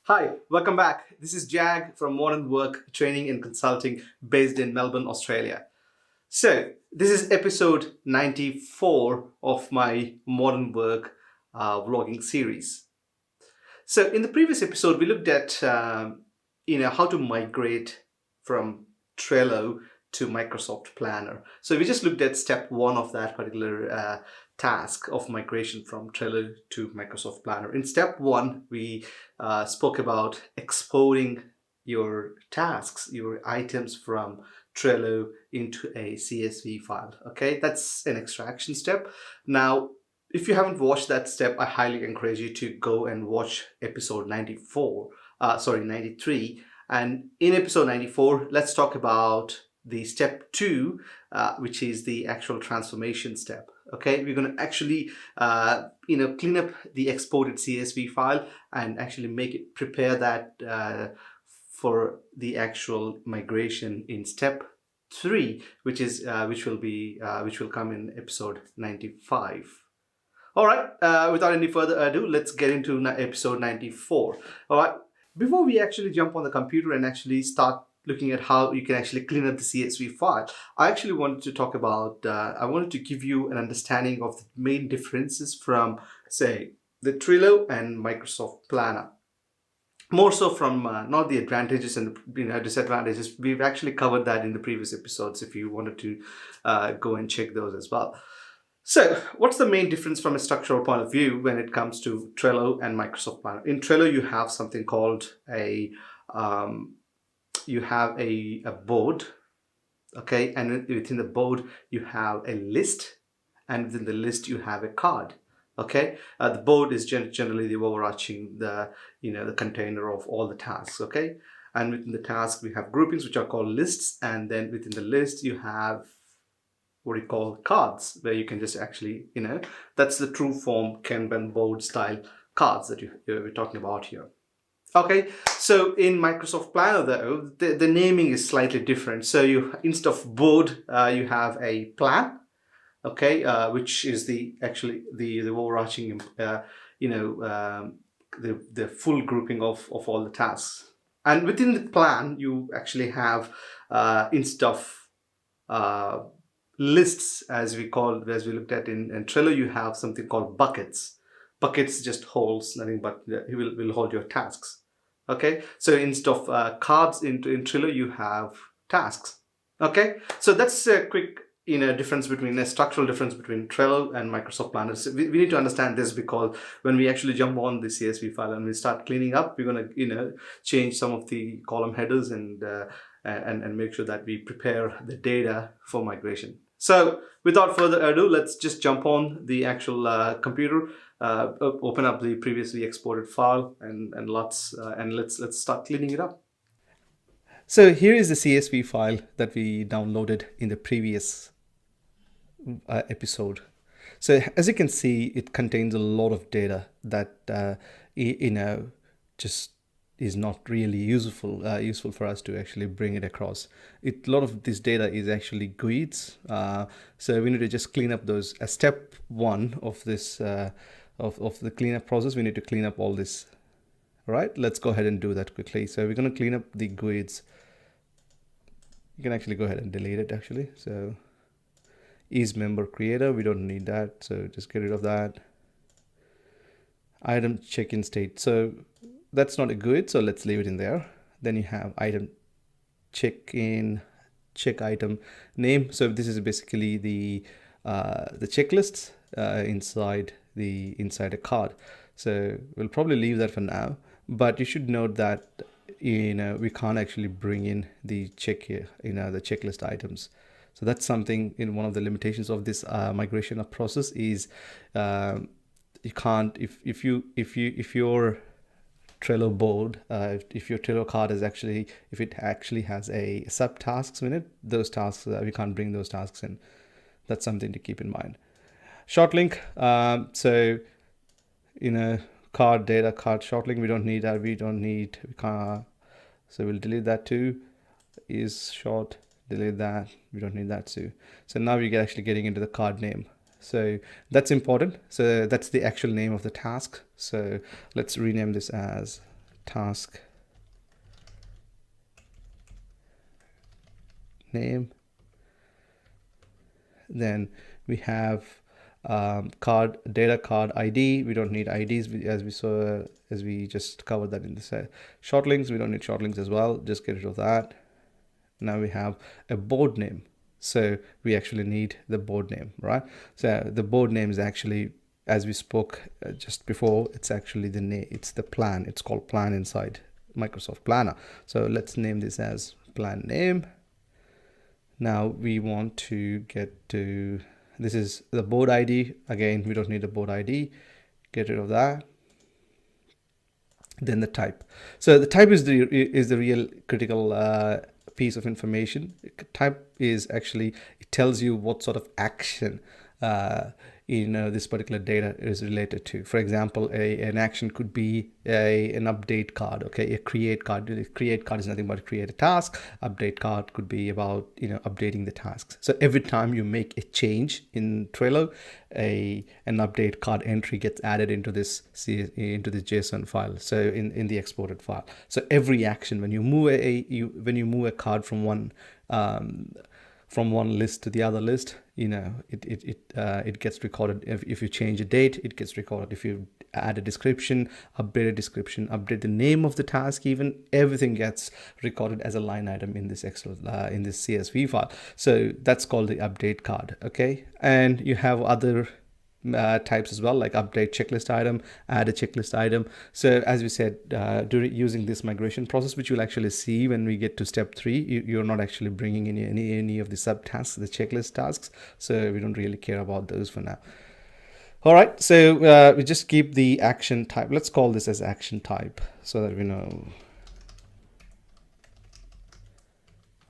Hi, welcome back. This is Jag from Modern Work Training and Consulting based in Melbourne, Australia. So, this is episode 94 of my Modern Work vlogging series. So, in the previous episode, we looked at how to migrate from Trello to Microsoft Planner. So, we just looked at step one of that particular task of migration from Trello to Microsoft Planner. In step one, we spoke about exporting your tasks, your items from Trello into a CSV file. Okay, that's an extraction step. Now, if you haven't watched that step, I highly encourage you to go and watch episode 93. And in episode 94, let's talk about the step two, which is the actual transformation step. Okay, we're going to actually, clean up the exported CSV file and actually prepare that for the actual migration in step three, which will come in episode 95. All right, without any further ado, let's get into episode 94. All right, before we actually jump on the computer and actually start looking at how you can actually clean up the CSV file, I actually wanted to talk about, I wanted to give you an understanding of the main differences from, say, the Trello and Microsoft Planner. More so from not the advantages and disadvantages. We've actually covered that in the previous episodes if you wanted to go and check those as well. So what's the main difference from a structural point of view when it comes to Trello and Microsoft Planner? In Trello, you have something called a board, okay? And within the board, you have a list, and within the list, you have a card, okay? The board is generally the overarching, the container of all the tasks, okay? And within the task, we have groupings, which are called lists. And then within the list, you have what we call cards, where you can just actually, that's the true form Kanban board style cards that we're talking about here. Okay, so in Microsoft Planner though, the naming is slightly different. So instead of board, you have a plan, okay, which is the overarching, the full grouping of all the tasks. And within the plan, you actually have instead of lists, as we looked at in Trello, you have something called buckets. Buckets just holds nothing but it will hold your tasks. Okay, so instead of cards in Trello, you have tasks. Okay, so that's a quick structural difference between Trello and Microsoft Planner. So we need to understand this, because when we actually jump on the CSV file and we start cleaning up, we're going to change some of the column headers and make sure that we prepare the data for migration. So without further ado, let's just jump on the actual computer, open up the previously exported file, and let's start cleaning it up. So here is the CSV file that we downloaded in the previous episode. So as you can see, it contains a lot of data that just is not really useful for us to actually bring it across. A lot of this data is actually GUIDs, so we need to just clean up those. As step one of this of the cleanup process, we need to clean up all this. All right, let's go ahead and do that quickly. So we're going to clean up the GUIDs. You can actually go ahead and delete it actually. So is member creator, we don't need that, so just get rid of that. Item check-in state, so that's not a GUID, so let's leave it in there. Then you have item check-in, check item name. So this is basically the checklists inside a card. So we'll probably leave that for now, but you should note that we can't actually bring in the the checklist items. So that's something in one of the limitations of this migration process is you can't, if your Trello board, if your Trello card is if it actually has a subtasks in it, those tasks, we can't bring those tasks in. That's something to keep in mind. Short link, so card data, card short link, we don't need that. We can't, so we'll delete that too. Is short, delete that, we don't need that too. So now we're actually getting into the card name. So that's important. So that's the actual name of the task. So let's rename this as task name. Then we have data card ID. We don't need IDs as we saw, as we just covered that in the short links. We don't need short links as well. Just get rid of that. Now we have a board name. So we actually need the board name, right? So the board name is actually, as we spoke just before, it's actually the name. It's the plan. It's called plan inside Microsoft Planner. So let's name this as plan name. Now we want to get to, this is the board ID. Again, we don't need a board ID. Get rid of that. Then the type. So the type is the real critical piece of information. Type is actually, it tells you what sort of action this particular data is related to. For example, an action could be an update card, okay, a create card. A create card is nothing but create a task. Update card could be about updating the tasks. So every time you make a change in Trello, an update card entry gets added into this JSON file. So in the exported file. So every action when you move a card from one list to the other list, it gets recorded. If you change a date, it gets recorded. If you add a description, update the name of the task, even everything gets recorded as a line item in this in this CSV file. So that's called the update card. Okay, and you have other types as well, like update checklist item, add a checklist item. So as we said, using this migration process, which you'll actually see when we get to step 3, you're not actually bringing in any of the subtasks, the checklist tasks. So we don't really care about those for now. All right, so we just keep the action type. Let's call this as action type so that we know.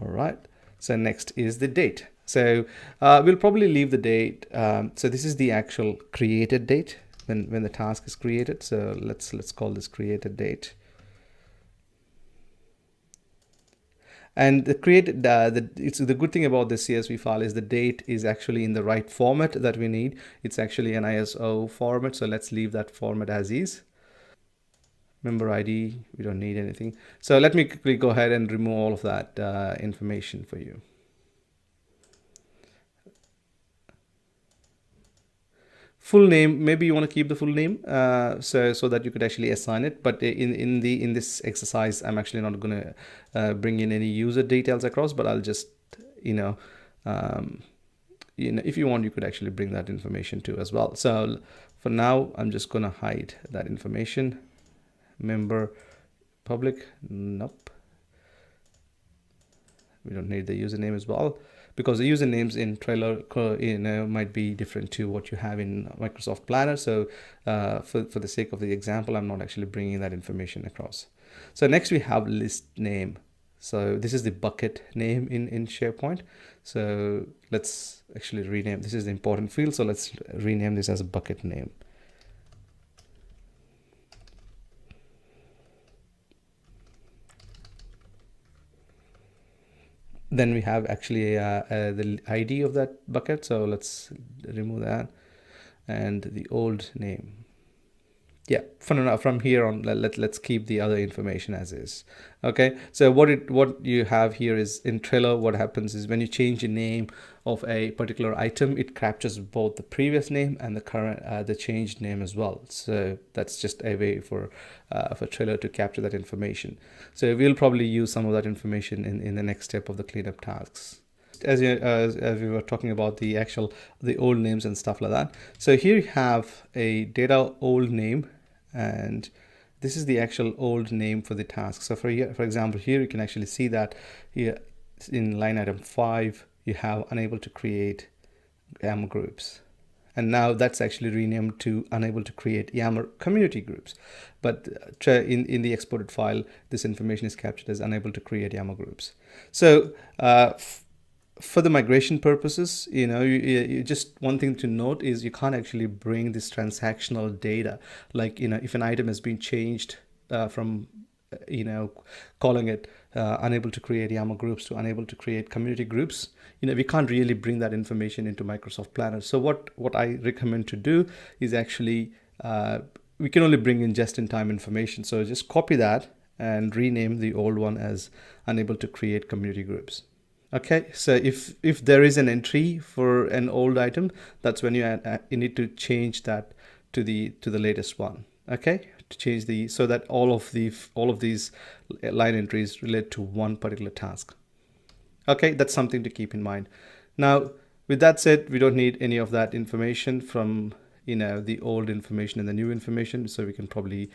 All right, so next is the date. So we'll probably leave the date. So this is the actual created date when the task is created. So let's call this created date. And the created the good thing about this CSV file is the date is actually in the right format that we need. It's actually an ISO format. So let's leave that format as is. Member ID, we don't need anything. So let me quickly go ahead and remove all of that information for you. Full name, maybe you want to keep the full name so that you could actually assign it. But in this exercise, I'm actually not going to bring in any user details across, but I'll just if you want, you could actually bring that information too as well. So for now, I'm just going to hide that information. Member public, nope. We don't need the username as well, because the usernames in Trello might be different to what you have in Microsoft Planner. So for the sake of the example, I'm not actually bringing that information across. So next we have list name. So this is the bucket name in SharePoint. So let's actually rename. This is the important field. So let's rename this as a bucket name. Then we have actually the ID of that bucket. So let's remove that, and the old name. Yeah, from here on, let's keep the other information as is. Okay, so what you have here is in Trello, what happens is when you change the name of a particular item, it captures both the previous name and the current the changed name as well. So that's just a way for Trello to capture that information. So we'll probably use some of that information in the next step of the cleanup tasks. As we were talking about the old names and stuff like that. So here you have a data old name, and this is the actual old name for the task. So for example, here you can actually see that here in line item 5, you have unable to create YAML groups. And now that's actually renamed to unable to create YAML community groups. But in the exported file, this information is captured as unable to create YAML groups. So for the migration purposes, you just one thing to note is you can't actually bring this transactional data. Like, if an item has been changed from, calling it unable to create YAML groups to unable to create community groups, we can't really bring that information into Microsoft Planner. So what I recommend to do is actually, we can only bring in just-in-time information. So just copy that and rename the old one as unable to create community groups. Okay, so if there is an entry for an old item, that's when you need to change that to the latest one. Okay, to change the so that all of these line entries relate to one particular task. Okay, that's something to keep in mind. Now, with that said, we don't need any of that information from the old information and the new information, so we can probably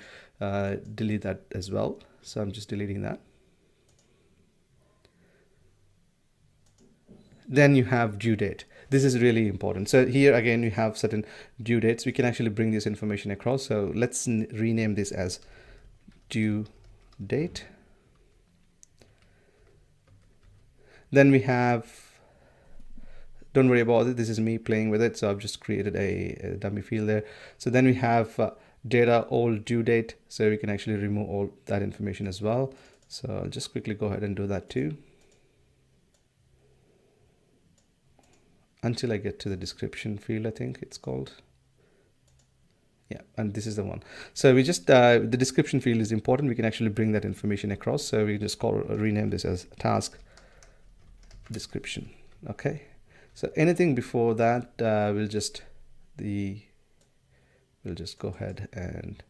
delete that as well. So I'm just deleting that. Then you have due date. This is really important. So here again, you have certain due dates. We can actually bring this information across. So let's rename this as due date. Then we have, don't worry about it, this is me playing with it, so I've just created a dummy field there. So then we have data old due date, so we can actually remove all that information as well. So I'll just quickly go ahead and do that too, until I get to the description field, I think it's called. Yeah, and this is the one. So we just, the description field is important. We can actually bring that information across. So we just rename this as task description. Okay, so anything before that, we'll just go ahead and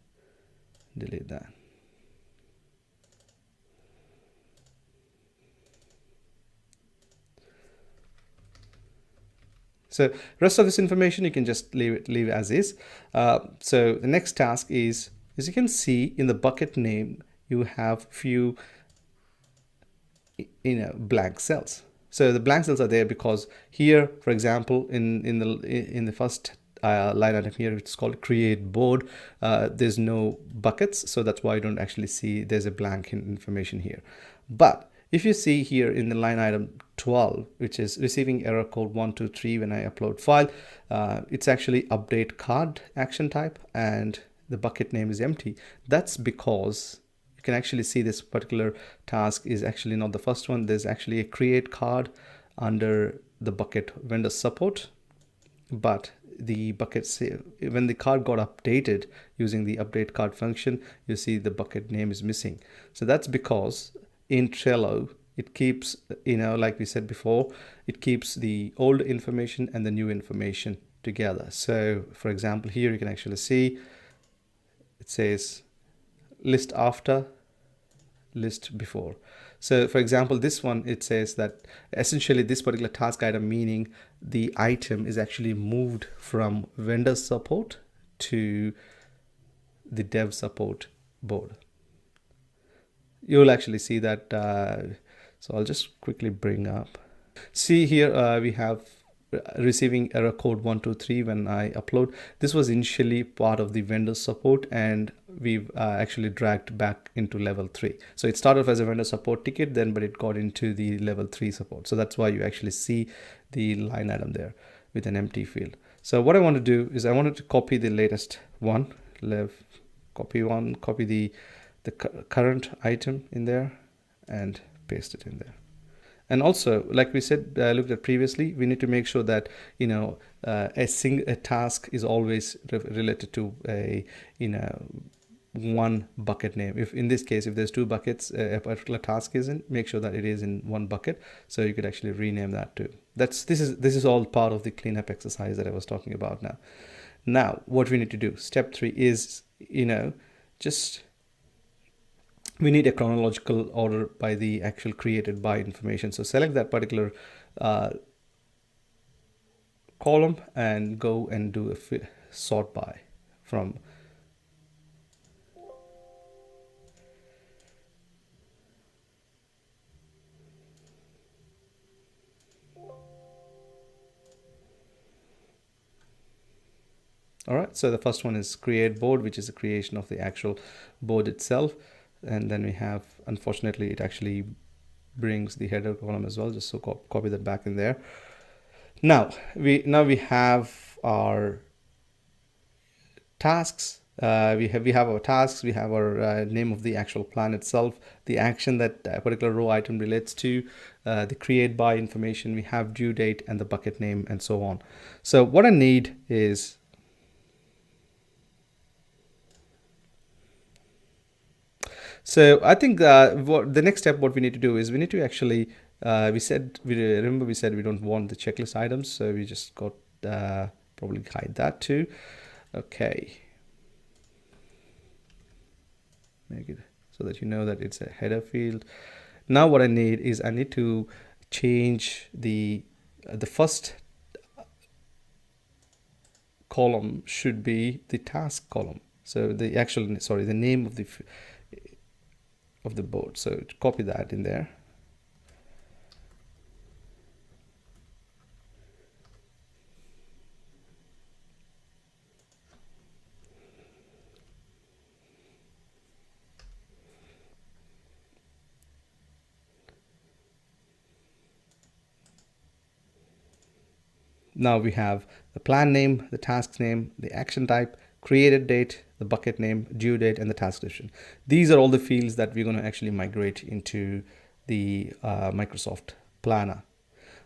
delete that. So rest of this information you can just leave as is. So the next task is, as you can see in the bucket name, you have few blank cells. So the blank cells are there because here, for example, in the first line item here, it's called create board. There's no buckets, so that's why you don't actually see there's a blank information here. But if you see here in the line item 12, which is receiving error code 123 when I upload file, it's actually update card action type and the bucket name is empty. That's because you can actually see this particular task is actually not the first one. There's actually a create card under the bucket vendor support, but the bucket, when the card got updated using the update card function, you see the bucket name is missing. So that's because in Trello, it keeps, like we said before, it keeps the old information and the new information together. So for example, here you can actually see it says list after, list before. So for example, this one, it says that essentially this particular task item, meaning the item is actually moved from vendor support to the dev support board. You'll actually see that. So I'll just quickly bring up. See here, we have receiving error code 123 when I upload. This was initially part of the vendor support, and we've actually dragged back into level 3. So it started off as a vendor support ticket then, but it got into the level 3 support. So that's why you actually see the line item there with an empty field. So what I want to do is I wanted to copy the latest one, copy the current item in there and paste it in there. And also, like we said, looked at previously, we need to make sure that a task is always related to a one bucket name. If in this case, if there's 2 buckets, a particular task is in, make sure that it is in one bucket. So you could actually rename that too. This is all part of the cleanup exercise that I was talking about now. Now, what we need to do, step 3 is just. We need a chronological order by the actual created by information. So select that particular column and go and do a sort by from. All right, so the first one is create board, which is the creation of the actual board itself. And then we have, unfortunately, it actually brings the header column as well, just so copy that back in there. Now we have our tasks. We have our tasks, we have our name of the actual plan itself, the action that a particular row item relates to, the create by information, we have due date and the bucket name and so on. So what I need is So I think what the next step, what we need to do is we need to actually, we said we don't want the checklist items, so we just got probably hide that too. Okay, make it so that you know that it's a header field. Now what I need is I need to change the first column should be the task column. So the actual, sorry, the name of the board. So copy that in there. Now we have the plan name, the task name, the action type, created date, the bucket name, due date, and the task description. These are all the fields that we're going to actually migrate into the Microsoft Planner.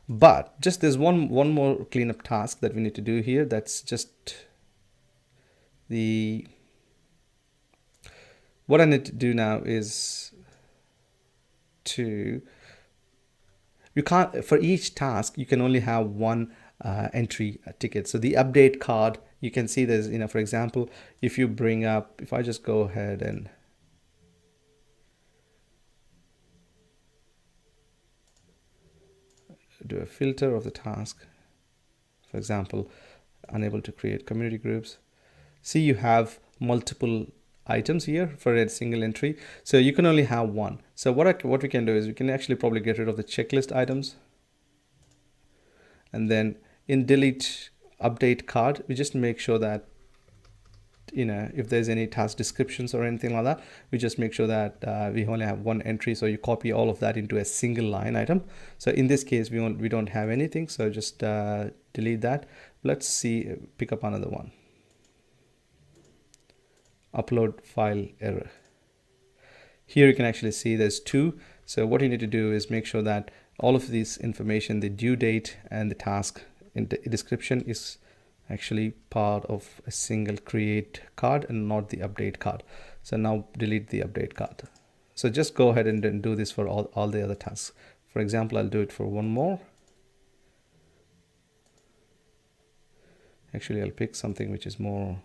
But just there's one more cleanup task that we need to do here. That's just what I need to do now is you can't, for each task you can only have one entry ticket. So the update card, you can see there's, for example, if you bring up, if I just go ahead and do a filter of the task, for example, unable to create community groups. See, you have multiple items here for a single entry, so you can only have one. So what we can do is we can actually probably get rid of the checklist items, and then in delete update card, we just make sure that if there's any task descriptions or anything like that, we just make sure that we only have one entry. So you copy all of that into a single line item. So in this case, we don't have anything, so just delete that. Let's see, pick up another one. Upload file error. Here you can actually see there's two. So what you need to do is make sure that all of this information, the due date and the task in the description, is actually part of a single create card and not the update card. So now delete the update card. So just go ahead and then do this for all the other tasks. For example, I'll do it for one more. Actually, I'll pick something which is more,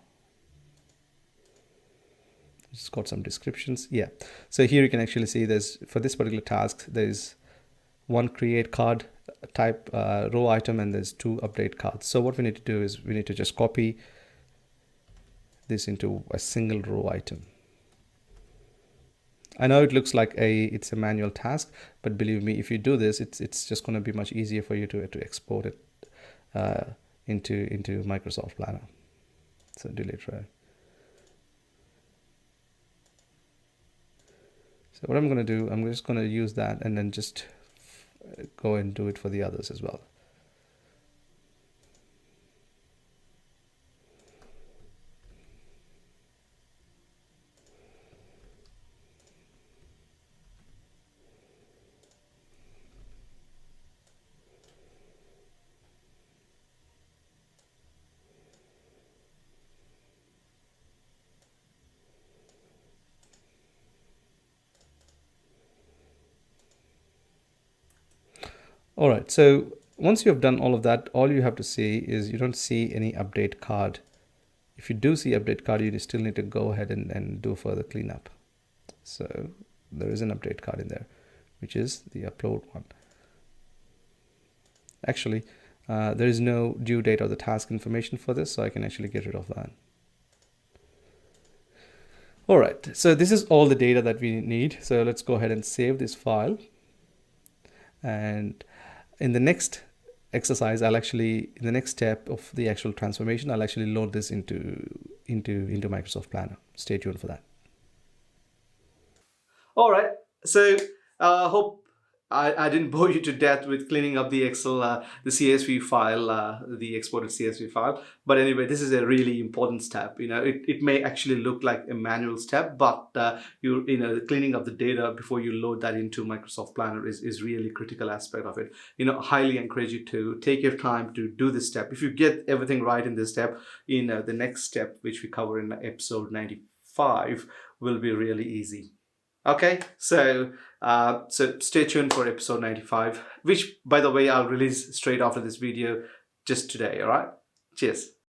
it's got some descriptions. Yeah, so here you can actually see there's, for this particular task, there's one create card type row item, and there's two update cards. So what we need to do is we need to just copy this into a single row item. I know it looks like it's a manual task, but believe me, if you do this, it's just going to be much easier for you to export it into Microsoft Planner. So delete row. So what I'm going to do, I'm just going to use that and then just go and do it for the others as well. All right, so once you have done all of that, all you have to see is you don't see any update card. If you do see update card, you still need to go ahead and do further cleanup. So there is an update card in there, which is the upload one. Actually, there is no due date or the task information for this, so I can actually get rid of that. All right, so this is all the data that we need. So let's go ahead and save this file. And in the next exercise, in the next step of the actual transformation, I'll actually load this into Microsoft Planner. Stay tuned for that. All right, so hope I didn't bore you to death with cleaning up the Excel, the CSV file, the exported CSV file. But anyway, this is a really important step. It may actually look like a manual step, but the cleaning up the data before you load that into Microsoft Planner is really critical aspect of it. Highly encourage you to take your time to do this step. If you get everything right in this step, the next step, which we cover in episode 95, will be really easy. Okay, so so stay tuned for episode 95, which by the way I'll release straight after this video just today. All right, cheers.